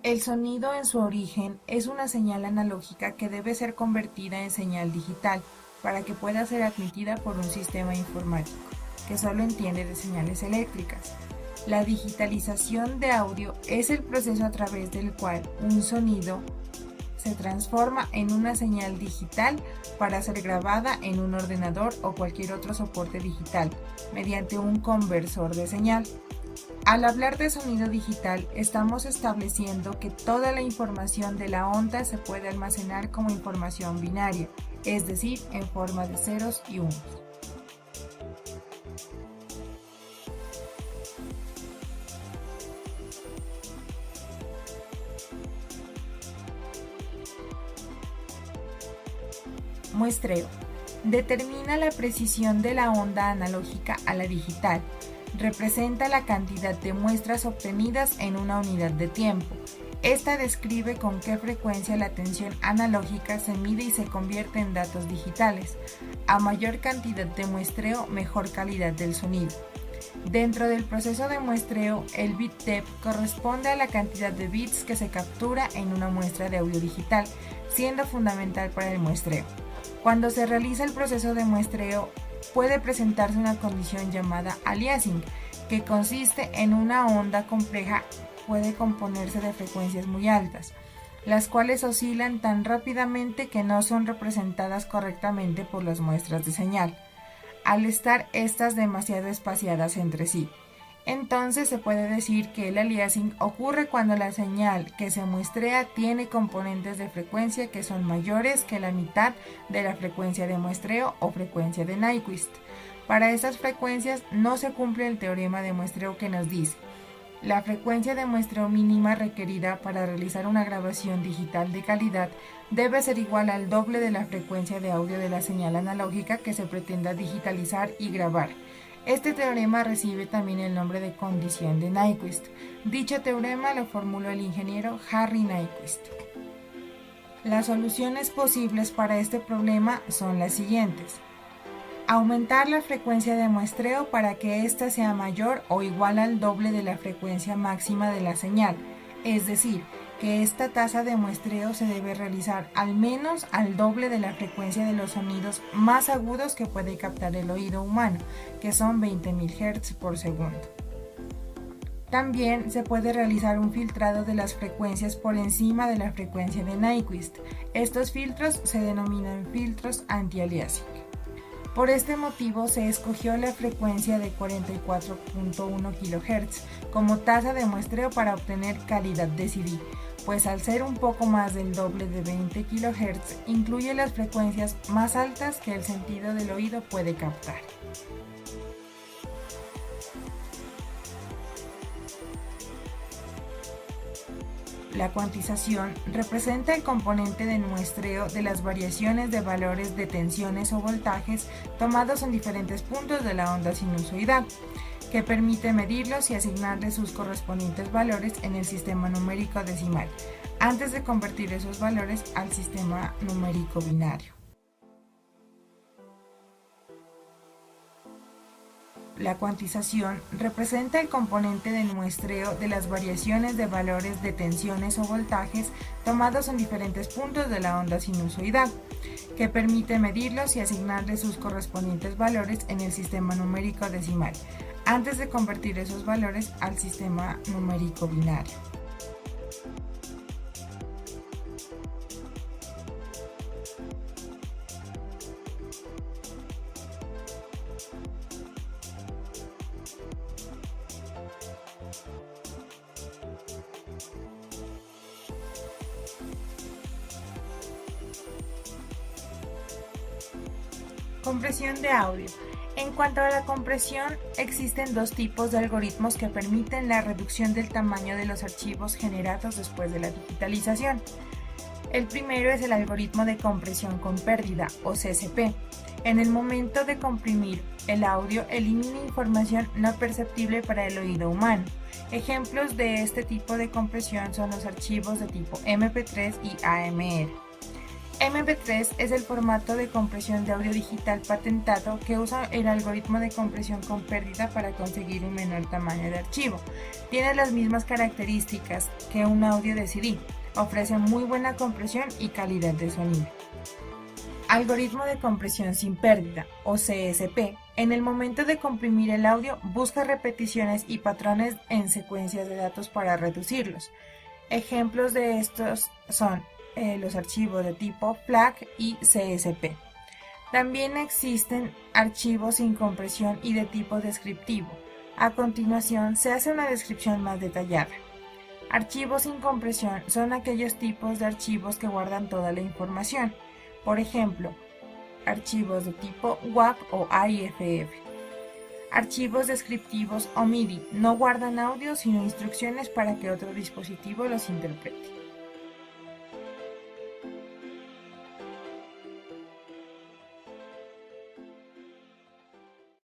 El sonido en su origen es una señal analógica que debe ser convertida en señal digital para que pueda ser admitida por un sistema informático, que solo entiende de señales eléctricas. La digitalización de audio es el proceso a través del cual un sonido se transforma en una señal digital para ser grabada en un ordenador o cualquier otro soporte digital mediante un conversor de señal. Al hablar de sonido digital, estamos estableciendo que toda la información de la onda se puede almacenar como información binaria, es decir, en forma de ceros y unos. Muestreo. Determina la precisión de la onda analógica a la digital. Representa la cantidad de muestras obtenidas en una unidad de tiempo. Esta describe con qué frecuencia la tensión analógica se mide y se convierte en datos digitales. A mayor cantidad de muestreo, mejor calidad del sonido. Dentro del proceso de muestreo, el bit depth corresponde a la cantidad de bits que se captura en una muestra de audio digital, siendo fundamental para el muestreo. Cuando se realiza el proceso de muestreo, puede presentarse una condición llamada aliasing, que consiste en una onda compleja puede componerse de frecuencias muy altas, las cuales oscilan tan rápidamente que no son representadas correctamente por las muestras de señal, al estar estas demasiado espaciadas entre sí. Entonces se puede decir que el aliasing ocurre cuando la señal que se muestrea tiene componentes de frecuencia que son mayores que la mitad de la frecuencia de muestreo o frecuencia de Nyquist. Para estas frecuencias no se cumple el teorema de muestreo que nos dice: la frecuencia de muestreo mínima requerida para realizar una grabación digital de calidad debe ser igual al doble de la frecuencia de audio de la señal analógica que se pretenda digitalizar y grabar. Este teorema recibe también el nombre de condición de Nyquist. Dicho teorema lo formuló el ingeniero Harry Nyquist. Las soluciones posibles para este problema son las siguientes: aumentar la frecuencia de muestreo para que ésta sea mayor o igual al doble de la frecuencia máxima de la señal, es decir, que esta tasa de muestreo se debe realizar al menos al doble de la frecuencia de los sonidos más agudos que puede captar el oído humano, que son 20.000 Hz por segundo. También se puede realizar un filtrado de las frecuencias por encima de la frecuencia de Nyquist. Estos filtros se denominan filtros anti-aliasing. Por este motivo se escogió la frecuencia de 44.1 kHz como tasa de muestreo para obtener calidad de CD, pues al ser un poco más del doble de 20 kHz, incluye las frecuencias más altas que el sentido del oído puede captar. La cuantización representa el componente de muestreo de las variaciones de valores de tensiones o voltajes tomados en diferentes puntos de la onda sinusoidal, que permite medirlos y asignarles sus correspondientes valores en el sistema numérico decimal, antes de convertir esos valores al sistema numérico binario. La cuantización representa el componente del muestreo de las variaciones de valores de tensiones o voltajes tomados en diferentes puntos de la onda sinusoidal, que permite medirlos y asignarles sus correspondientes valores en el sistema numérico decimal, antes de convertir esos valores al sistema numérico binario. Compresión de audio. En cuanto a la compresión, existen dos tipos de algoritmos que permiten la reducción del tamaño de los archivos generados después de la digitalización. El primero es el algoritmo de compresión con pérdida, o CCP. En el momento de comprimir el audio, elimina información no perceptible para el oído humano. Ejemplos de este tipo de compresión son los archivos de tipo MP3 y AMR. MP3 es el formato de compresión de audio digital patentado que usa el algoritmo de compresión con pérdida para conseguir un menor tamaño de archivo. Tiene las mismas características que un audio de CD. Ofrece muy buena compresión y calidad de sonido. Algoritmo de compresión sin pérdida, o CSP. En el momento de comprimir el audio, busca repeticiones y patrones en secuencias de datos para reducirlos. Ejemplos de estos son los archivos de tipo FLAC y CSP. También existen archivos sin compresión y de tipo descriptivo. A continuación se hace una descripción más detallada. Archivos sin compresión son aquellos tipos de archivos que guardan toda la información. Por ejemplo, archivos de tipo WAV o AIFF. Archivos descriptivos o MIDI no guardan audio sino instrucciones para que otro dispositivo los interprete.